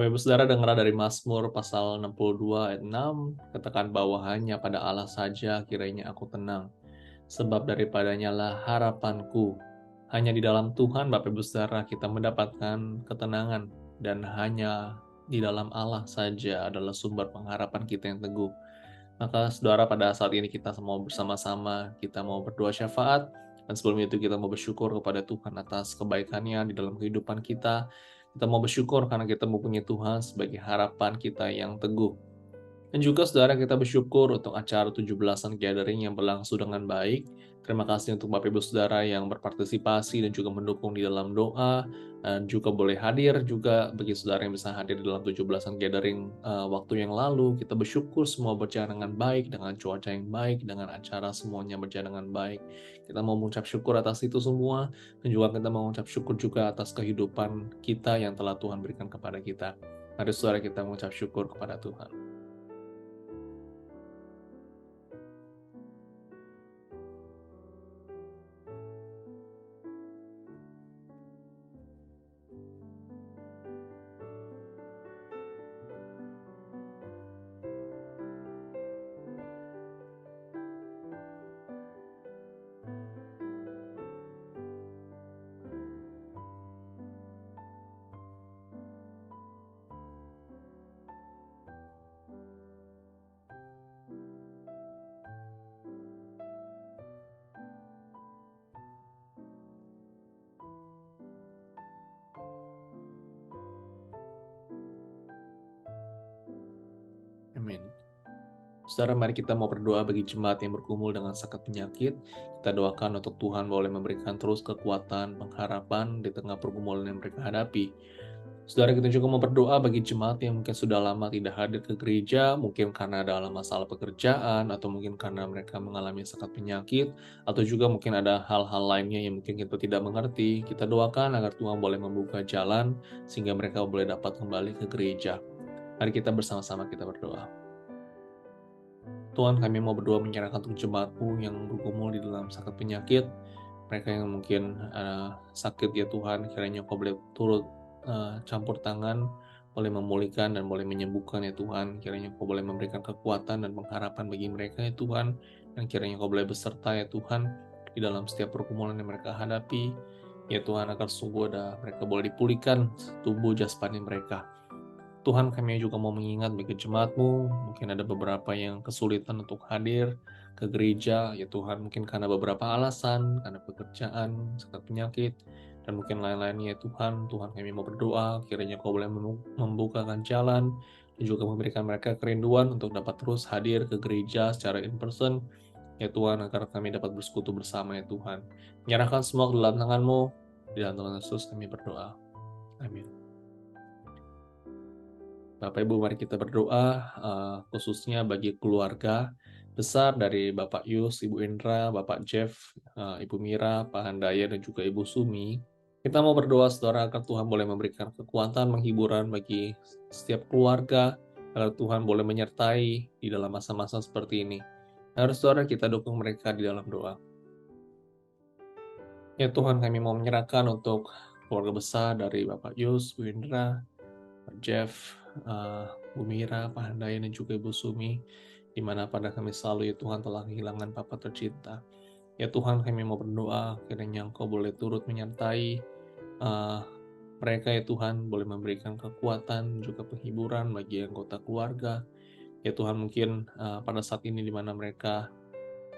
Bapak Ibu Saudara, dengarlah dari Mazmur pasal 62 ayat 6, katakan bahwa hanya pada Allah saja kiranya aku tenang, sebab daripadanya lah harapanku. Hanya di dalam Tuhan, Bapak Ibu Saudara, kita mendapatkan ketenangan, dan hanya di dalam Allah saja adalah sumber pengharapan kita yang teguh. Maka saudara, pada saat ini kita mau bersama-sama, kita mau berdoa syafaat, dan sebelum itu kita mau bersyukur kepada Tuhan atas kebaikannya di dalam kehidupan kita. Kita mau bersyukur karena kita mempunyai Tuhan sebagai harapan kita yang teguh. Dan juga saudara, kita bersyukur untuk acara 17-an gathering yang berlangsung dengan baik. Terima kasih untuk Bapak Ibu Saudara yang berpartisipasi dan juga mendukung di dalam doa, dan juga boleh hadir juga bagi saudara yang bisa hadir di dalam 17-an gathering waktu yang lalu. Kita bersyukur semua berjalan dengan baik, dengan cuaca yang baik, dengan acara semuanya berjalan dengan baik. Kita mau mengucap syukur atas itu semua, dan juga kita mau mengucap syukur juga atas kehidupan kita yang telah Tuhan berikan kepada kita. Mari saudara, kita mengucap syukur kepada Tuhan. Amin. Saudara, mari kita mau berdoa bagi jemaat yang bergumul dengan sakit penyakit. Kita doakan untuk Tuhan boleh memberikan terus kekuatan, pengharapan di tengah pergumulan yang mereka hadapi. Saudara, kita juga mau berdoa bagi jemaat yang mungkin sudah lama tidak hadir ke gereja, mungkin karena ada masalah pekerjaan, atau mungkin karena mereka mengalami sakit penyakit, atau juga mungkin ada hal-hal lainnya yang mungkin kita tidak mengerti. Kita doakan agar Tuhan boleh membuka jalan, sehingga mereka boleh dapat kembali ke gereja. Mari kita bersama-sama kita berdoa. Tuhan, kami mau berdoa menyerahkan untuk jemaat-Mu yang bergumul di dalam sakit penyakit, mereka yang mungkin sakit ya Tuhan, kiranya Kau boleh turut campur tangan, boleh memulihkan dan boleh menyembuhkan ya Tuhan, kiranya Kau boleh memberikan kekuatan dan pengharapan bagi mereka ya Tuhan, dan kiranya Kau boleh beserta ya Tuhan, di dalam setiap pergumulan yang mereka hadapi, ya Tuhan, agar sungguh mereka boleh dipulihkan tubuh jasmani mereka. Tuhan, kami juga mau mengingat bagi jemaat-Mu, mungkin ada beberapa yang kesulitan untuk hadir ke gereja, ya Tuhan, mungkin karena beberapa alasan, karena pekerjaan, sakit penyakit, dan mungkin lain-lainnya ya Tuhan. Tuhan, kami mau berdoa, kiranya Kau boleh membukakan jalan, dan juga memberikan mereka kerinduan untuk dapat terus hadir ke gereja secara in person, ya Tuhan, agar kami dapat bersekutu bersama ya Tuhan. Menyerahkan semua ke dalam tangan-Mu, di dalam Tuhan Yesus kami berdoa. Amin. Bapak Ibu, mari kita berdoa khususnya bagi keluarga besar dari Bapak Yus, Ibu Indra, Bapak Jeff, Ibu Mira, Pak Handaya, dan juga Ibu Sumi. Kita mau berdoa saudara agar Tuhan boleh memberikan kekuatan, menghiburan bagi setiap keluarga, agar Tuhan boleh menyertai di dalam masa-masa seperti ini. Harus saudara kita dukung mereka di dalam doa. Ya Tuhan, kami mau menyerahkan untuk keluarga besar dari Bapak Yus, Bu Indra, Pak Jeff, Bu Mira, Pak Handaya, dan juga Ibu Sumi, di mana pada kami selalu ya Tuhan telah kehilangan Papa tercinta. Ya Tuhan, kami mau berdoa kiranya Engkau boleh turut menyertai mereka ya Tuhan, boleh memberikan kekuatan juga penghiburan bagi anggota keluarga. Ya Tuhan, mungkin pada saat ini di mana mereka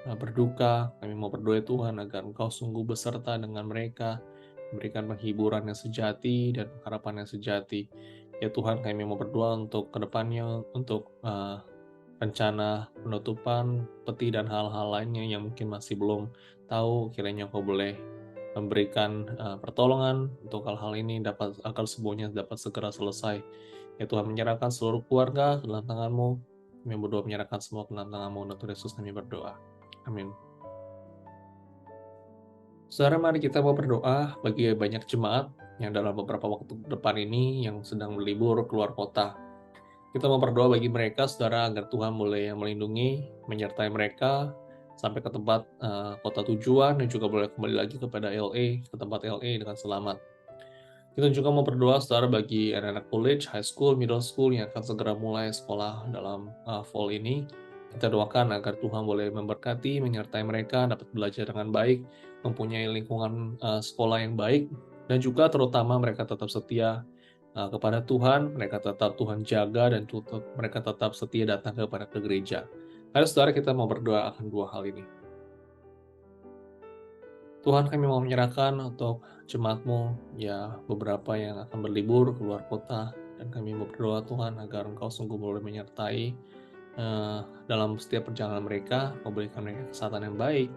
berduka, kami mau berdoa ya Tuhan agar Engkau sungguh beserta dengan mereka, memberikan penghiburan yang sejati dan harapan yang sejati. Ya Tuhan, kami mau berdoa untuk kedepannya, untuk rencana penutupan peti dan hal-hal lainnya yang mungkin masih belum tahu, kiranya Kau boleh memberikan pertolongan untuk hal-hal ini agar semuanya dapat segera selesai. Ya Tuhan, menyerahkan seluruh keluarga ke dalam tangan-Mu, kami berdoa menyerahkan semua ke dalam tangan-Mu, untuk Yesus kami berdoa. Amin. Saudara, mari kita mau berdoa bagi banyak jemaat yang dalam beberapa waktu depan ini yang sedang berlibur keluar kota. Kita mau berdoa bagi mereka, saudara, agar Tuhan boleh melindungi, menyertai mereka sampai ke tempat kota tujuan, dan juga boleh kembali lagi kepada LA, ke tempat LA dengan selamat. Kita juga mau berdoa saudara bagi anak-anak college, high school, middle school yang akan segera mulai sekolah dalam fall ini. Kita doakan agar Tuhan boleh memberkati, menyertai mereka, dapat belajar dengan baik, mempunyai lingkungan sekolah yang baik, dan juga terutama mereka tetap setia kepada Tuhan, mereka tetap Tuhan jaga, dan mereka tetap setia datang kepada ke gereja. Mari saudara kita mau berdoa akan dua hal ini. Tuhan, kami mau menyerahkan untuk jemaat-Mu, ya beberapa yang akan berlibur keluar kota, dan kami mau berdoa Tuhan agar Engkau sungguh boleh menyertai dalam setiap perjalanan mereka, memberikan mereka kesehatan yang baik,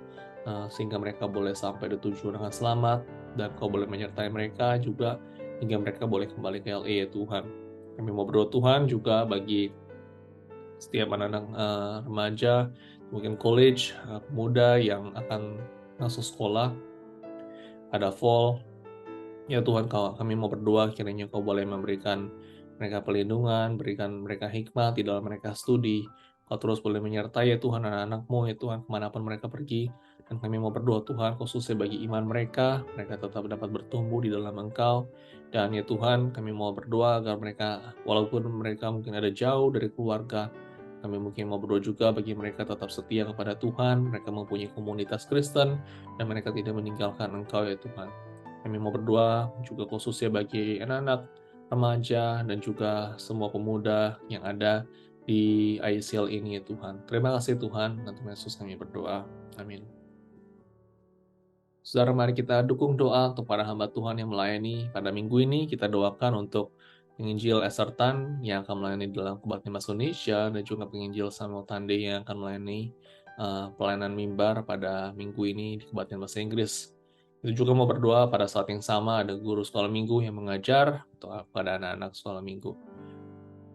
sehingga mereka boleh sampai di tujuan dengan selamat, dan Kau boleh menyertai mereka juga, hingga mereka boleh kembali ke LA ya Tuhan. Kami mau berdoa Tuhan juga bagi setiap anak-anak remaja, mungkin college, pemuda yang akan masuk sekolah, ada fall. Ya Tuhan, kami mau berdoa kiranya Kau boleh memberikan mereka pelindungan, berikan mereka hikmat di dalam mereka studi. Kau terus boleh menyertai ya Tuhan anak-anak-Mu ya Tuhan kemanapun mereka pergi. Dan kami mau berdoa Tuhan khususnya bagi iman mereka tetap dapat bertumbuh di dalam Engkau. Dan ya Tuhan, kami mau berdoa agar mereka, walaupun mereka mungkin ada jauh dari keluarga, kami mungkin mau berdoa juga bagi mereka tetap setia kepada Tuhan, mereka mempunyai komunitas Kristen, dan mereka tidak meninggalkan Engkau ya Tuhan. Kami mau berdoa juga khususnya bagi anak-anak, remaja, dan juga semua pemuda yang ada di ICL ini ya Tuhan. Terima kasih Tuhan, dan Tuhan Yesus kami berdoa. Amin. Saudara, mari kita dukung doa untuk para hamba Tuhan yang melayani pada minggu ini. Kita doakan untuk penginjil Esther Tan yang akan melayani dalam Kebaktian Bahasa Indonesia, dan juga penginjil Samuel Tande yang akan melayani pelayanan mimbar pada minggu ini di Kebaktian Bahasa Inggris. Kita juga mau berdoa pada saat yang sama ada guru sekolah minggu yang mengajar pada anak-anak sekolah minggu.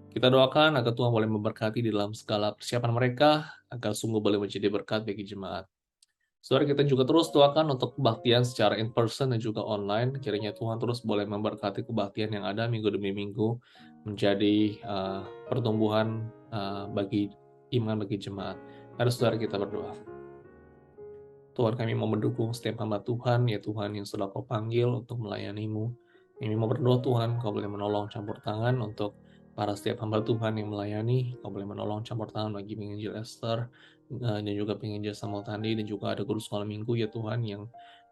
Kita doakan agar Tuhan boleh memberkati di dalam segala persiapan mereka, agar sungguh boleh menjadi berkat bagi jemaat. Saudara, kita juga terus doakan untuk kebaktian secara in person dan juga online. Kiranya Tuhan terus boleh memberkati kebaktian yang ada minggu demi minggu, menjadi pertumbuhan bagi iman bagi jemaat. Mari saudara kita berdoa. Tuhan, kami mau mendukung setiap hamba Tuhan, ya Tuhan yang sudah Kau panggil untuk melayani-Mu. Kami mau berdoa Tuhan, Kau boleh menolong campur tangan untuk para setiap hamba Tuhan yang melayani. Kau boleh menolong campur tangan bagi penginjil Esther, dan juga penginjil Samuel Tandi, dan juga ada guru sekolah minggu ya Tuhan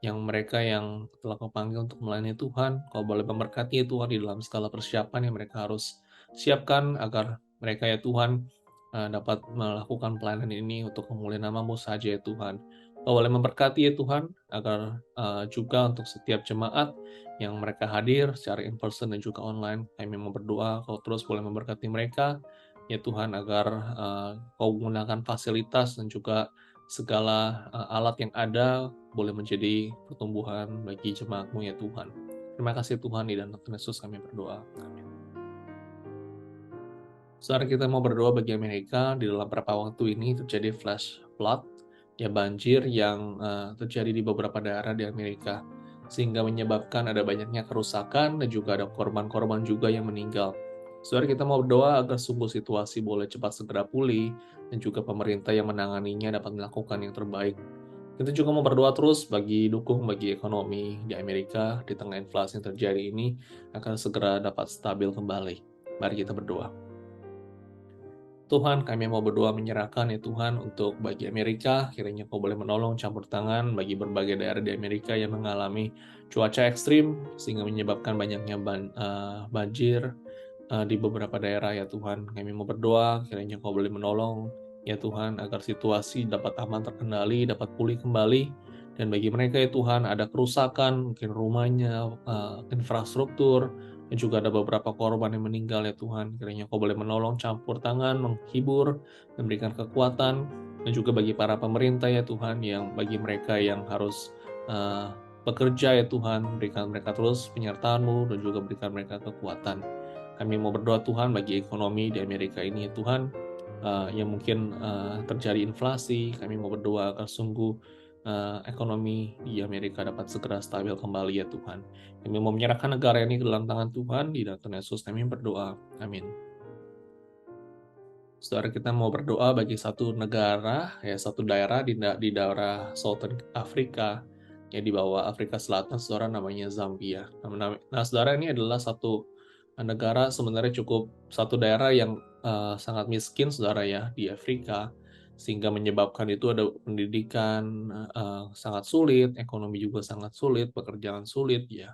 yang mereka yang telah Kau panggil untuk melayani Tuhan. Kau boleh memberkati ya Tuhan di dalam segala persiapan yang mereka harus siapkan agar mereka ya Tuhan dapat melakukan pelayanan ini untuk kemuliaan nama-Mu saja ya Tuhan. Kau boleh memberkati ya Tuhan, agar juga untuk setiap jemaat yang mereka hadir secara in person dan juga online, kami mau berdoa Kau terus boleh memberkati mereka, ya Tuhan, agar Kau menggunakan fasilitas dan juga segala alat yang ada boleh menjadi pertumbuhan bagi jemaat-Mu ya Tuhan. Terima kasih Tuhan, di dalam nama Yesus kami berdoa. Amin. Saudara, kita mau berdoa bagi Amerika. Di dalam beberapa waktu ini terjadi flash flood, ya banjir yang terjadi di beberapa daerah di Amerika, sehingga menyebabkan ada banyaknya kerusakan dan juga ada korban-korban juga yang meninggal. Saudara, kita mau berdoa agar sungguh situasi boleh cepat segera pulih, dan juga pemerintah yang menanganinya dapat melakukan yang terbaik. Kita juga mau berdoa terus bagi ekonomi di Amerika di tengah inflasi yang terjadi ini, akan segera dapat stabil kembali. Mari kita berdoa. Tuhan, kami mau berdoa menyerahkan ya Tuhan untuk bagi Amerika, kiranya Kau boleh menolong campur tangan bagi berbagai daerah di Amerika yang mengalami cuaca ekstrim, sehingga menyebabkan banyaknya banjir di beberapa daerah ya Tuhan. Kami mau berdoa, kiranya Kau boleh menolong ya Tuhan, agar situasi dapat aman terkendali, dapat pulih kembali, dan bagi mereka ya Tuhan ada kerusakan, mungkin rumahnya, infrastruktur, dan juga ada beberapa korban yang meninggal ya Tuhan. Kiranya Kau boleh menolong campur tangan, menghibur, memberikan kekuatan, dan juga bagi para pemerintah ya Tuhan, yang bagi mereka yang harus bekerja ya Tuhan, berikan mereka terus penyertaan-Mu dan juga berikan mereka kekuatan. Kami mau berdoa Tuhan bagi ekonomi di Amerika ini ya Tuhan, yang mungkin terjadi inflasi. Kami mau berdoa agar sungguh ekonomi di Amerika dapat segera stabil kembali ya Tuhan. Kami mau menyerahkan negara ini ke dalam tangan Tuhan, di dalam nama Yesus kami berdoa. Amin. Saudara, kita mau berdoa bagi satu negara, ya satu daerah di daerah Southern Afrika, ya di bawah Afrika Selatan, saudara, namanya Zambia. Nah, saudara, ini adalah satu negara sebenarnya satu daerah yang sangat miskin, saudara, ya, di Afrika, sehingga menyebabkan itu ada pendidikan sangat sulit, ekonomi juga sangat sulit, pekerjaan sulit, ya.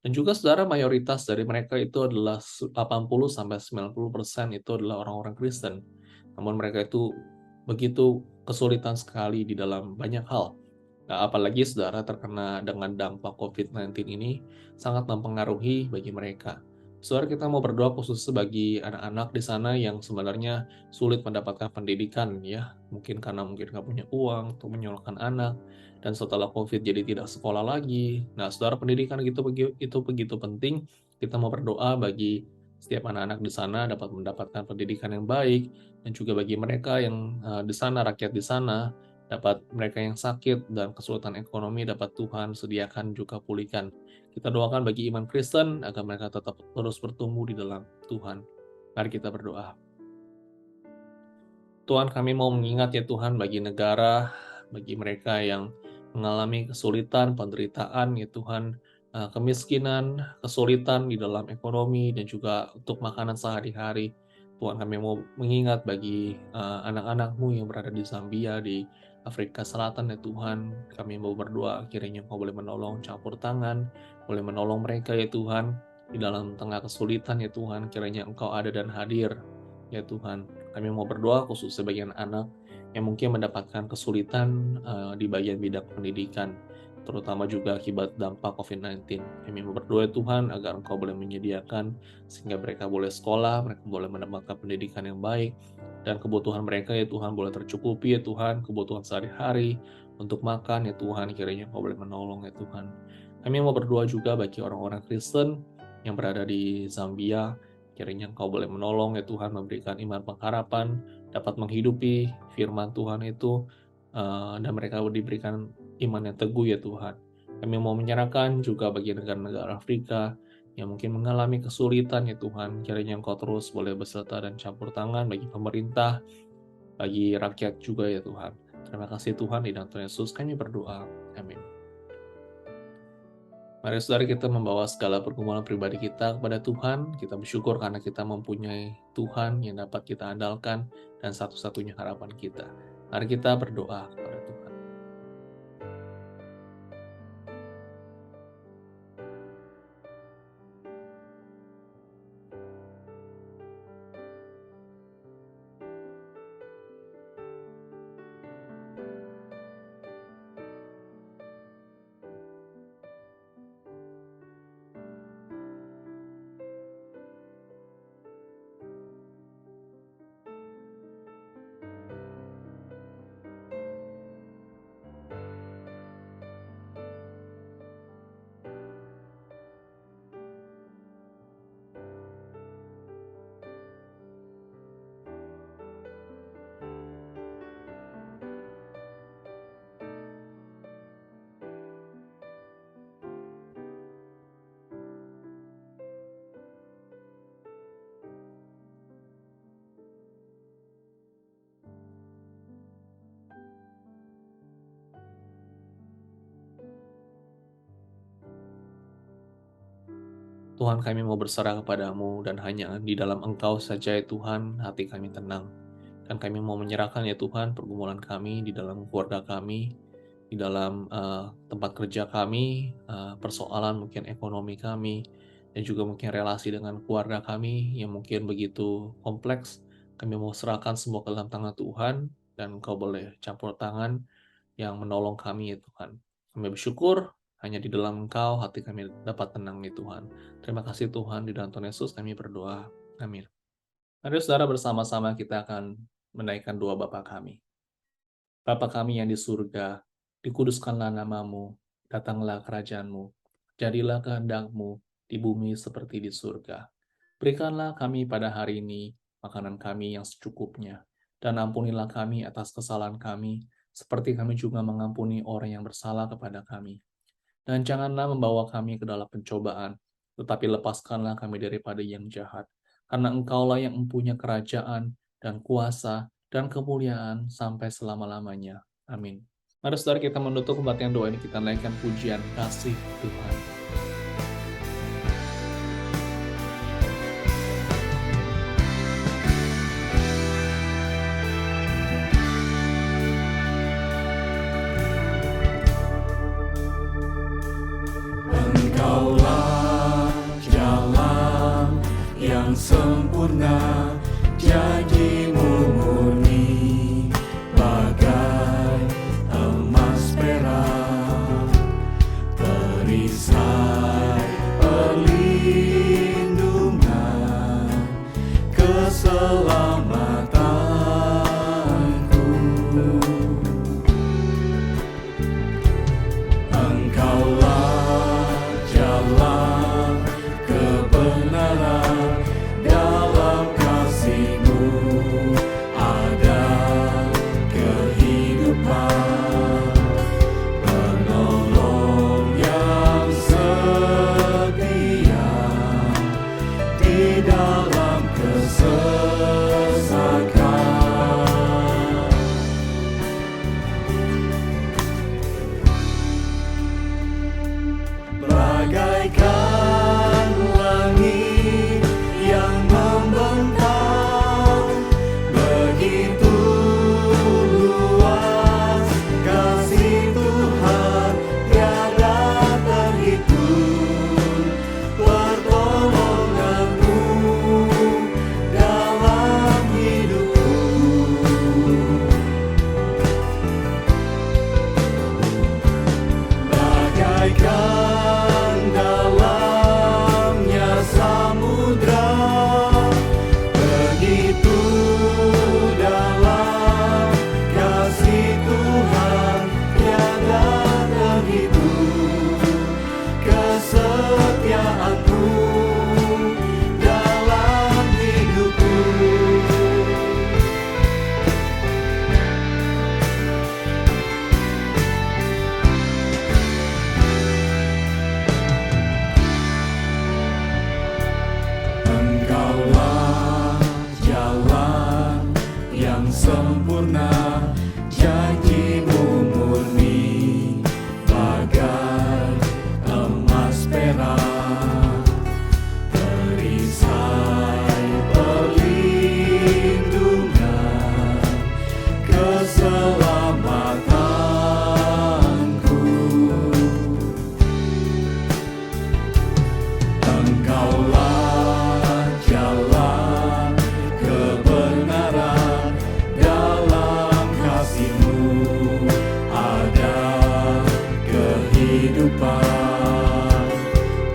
Dan juga, saudara, mayoritas dari mereka itu adalah 80-90% itu adalah orang-orang Kristen. Namun mereka itu begitu kesulitan sekali di dalam banyak hal. Nah, apalagi, saudara, terkena dengan dampak COVID-19 ini sangat mempengaruhi bagi mereka. Saudara, kita mau berdoa khusus bagi anak-anak di sana yang sebenarnya sulit mendapatkan pendidikan, ya. Mungkin karena nggak punya uang untuk menyekolahkan anak, dan setelah COVID jadi tidak sekolah lagi. Nah, saudara, pendidikan itu begitu penting. Kita mau berdoa bagi setiap anak-anak di sana dapat mendapatkan pendidikan yang baik, dan juga bagi mereka yang di sana, rakyat di sana, dapat mereka yang sakit dan kesulitan ekonomi dapat Tuhan sediakan juga pulihkan. Kita doakan bagi iman Kristen agar mereka tetap terus bertumbuh di dalam Tuhan. Mari kita berdoa. Tuhan, kami mau mengingat, ya Tuhan, bagi negara, bagi mereka yang mengalami kesulitan, penderitaan, ya Tuhan, kemiskinan, kesulitan di dalam ekonomi, dan juga untuk makanan sehari-hari. Tuhan, kami mau mengingat bagi anak-anak-Mu yang berada di Zambia, di Afrika Selatan, ya Tuhan. Kami mau berdoa, kiranya Engkau boleh menolong, campur tangan, boleh menolong mereka, ya Tuhan, di dalam tengah kesulitan, ya Tuhan. Kiranya Engkau ada dan hadir, ya Tuhan. Kami mau berdoa khusus sebagian anak yang mungkin mendapatkan kesulitan di bagian bidang pendidikan, terutama juga akibat dampak COVID-19. Kami mau berdoa, Tuhan, agar Engkau boleh menyediakan sehingga mereka boleh sekolah, mereka boleh mendapatkan pendidikan yang baik, dan kebutuhan mereka, ya Tuhan, boleh tercukupi, ya Tuhan, kebutuhan sehari-hari untuk makan, ya Tuhan, kiranya Engkau boleh menolong, ya Tuhan. Kami mau berdoa juga bagi orang-orang Kristen yang berada di Zambia. Kiranya Engkau boleh menolong, ya Tuhan, memberikan iman pengharapan, dapat menghidupi firman Tuhan itu, dan mereka diberikan iman yang teguh, ya Tuhan. Kami mau menyerahkan juga bagi negara-negara Afrika yang mungkin mengalami kesulitan, ya Tuhan. Kiranya Engkau terus boleh beserta dan campur tangan bagi pemerintah, bagi rakyat juga, ya Tuhan. Terima kasih Tuhan, di dalam Tuhan Yesus kami berdoa. Amin. Mari, saudara, kita membawa segala pergumulan pribadi kita kepada Tuhan. Kita bersyukur karena kita mempunyai Tuhan yang dapat kita andalkan dan satu-satunya harapan kita. Mari kita berdoa kepada Tuhan. Tuhan, kami mau berserah kepadamu, dan hanya di dalam Engkau saja, ya Tuhan, hati kami tenang. Dan kami mau menyerahkan, ya Tuhan, pergumulan kami di dalam keluarga kami, di dalam tempat kerja kami, persoalan mungkin ekonomi kami, dan juga mungkin relasi dengan keluarga kami yang mungkin begitu kompleks. Kami mau serahkan semua ke dalam tangan Tuhan, dan Engkau boleh campur tangan yang menolong kami, ya Tuhan. Kami bersyukur hanya di dalam Engkau hati kami dapat tenang, ya Tuhan. Terima kasih Tuhan, di dalam Tuhan Yesus kami berdoa. Amin. Mari, saudara, bersama-sama kita akan menaikkan doa Bapa kami. Bapa kami yang di surga, dikuduskanlah namamu, datanglah kerajaanmu, jadilah kehendak-Mu di bumi seperti di surga. Berikanlah kami pada hari ini makanan kami yang secukupnya, dan ampunilah kami atas kesalahan kami, seperti kami juga mengampuni orang yang bersalah kepada kami. Dan janganlah membawa kami ke dalam pencobaan, tetapi lepaskanlah kami daripada yang jahat. Karena Engkaulah yang mempunyai kerajaan dan kuasa dan kemuliaan sampai selama-lamanya. Amin. Mari saudara kita menutup kebaktian doa ini, kita naikkan pujian kasih Tuhan. Engkaulah jalan yang sempurna, janji-Mu murni bagai emas perak, perisai perlindungan, keselamatanku. Engkaulah jalan kebenaran, dalam kasih-Mu ada kehidupan, penolong yang setia di dalam kesesakan. Bagaikan langit yang membentang, begitu luas kasih Tuhan tiada terhitung, pertolongan-Mu dalam hidupku. Bagaikan dalamnya samudra, begitu dalam kasih Tuhan tiada terhitung, kesetiaan-Mu dalam hidupku. Engkaulah jalan yang sempurna, janji-Mu murni bagai emas perak, perisai perlindungan, keselamatanku. Engkaulah jalan kebenaran, dalam kasih-Mu ada kehidupan,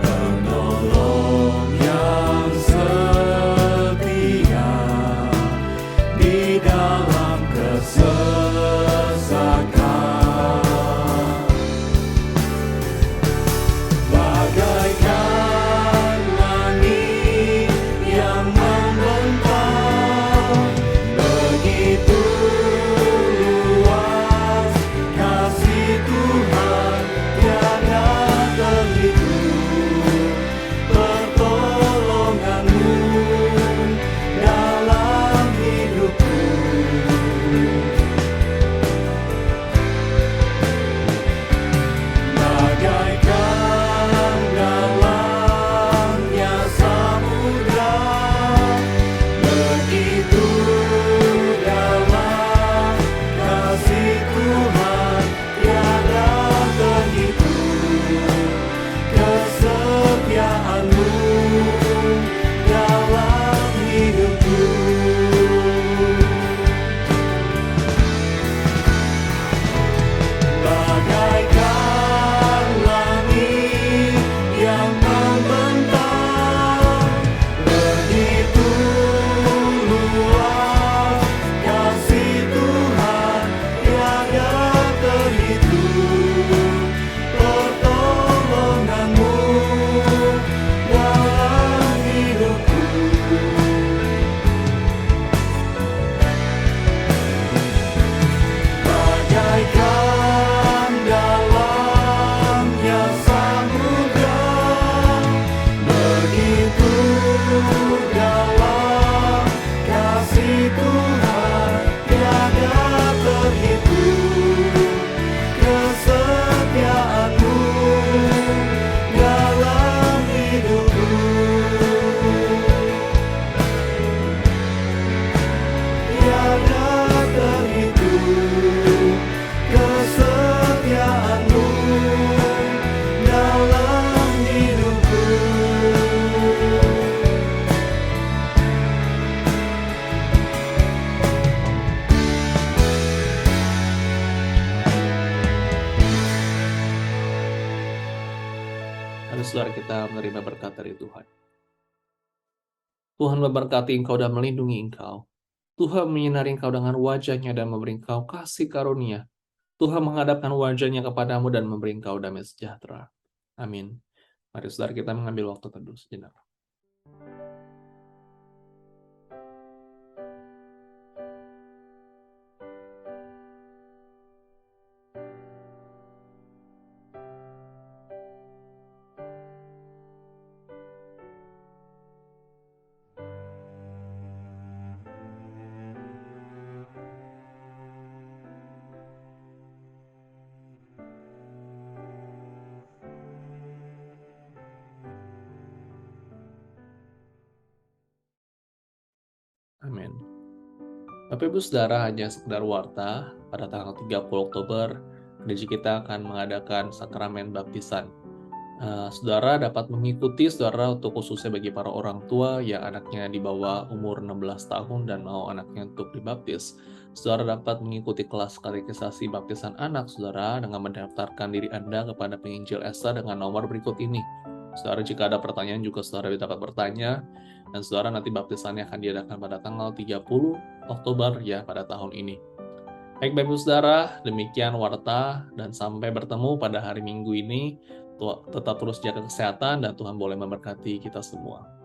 penolong yang setia di dalam kesesakan. Bagaikan langit yang membentang, begitu luas kasih Tuhan tiada Mari saudara kita menerima berkat dari Tuhan. Tuhan memberkati engkau dan melindungi engkau. Tuhan menyinari engkau dengan wajah-Nya dan memberi engkau kasih karunia. Tuhan menghadapkan wajah-Nya kepadamu dan memberi engkau damai sejahtera. Amin. Mari saudara kita mengambil waktu teduh sejenak. Amin. Bapak Ibu Saudara, hanya sekedar warta, pada tanggal 30 Oktober, gereja kita akan mengadakan sakramen baptisan. Saudara dapat mengikuti, saudara, untuk khususnya bagi para orang tua yang anaknya di bawah umur 16 tahun dan mau anaknya untuk dibaptis. Saudara dapat mengikuti kelas katekisasi baptisan anak, saudara, dengan mendaftarkan diri Anda kepada penginjil Esa dengan nomor berikut ini. Saudara, jika ada pertanyaan juga saudara dapat bertanya, dan saudara nanti baptisannya akan diadakan pada tanggal 30 Oktober ya pada tahun ini. Baik Bapak Ibu Saudara, demikian warta dan sampai bertemu pada hari Minggu ini. Tetap terus jaga kesehatan dan Tuhan boleh memberkati kita semua.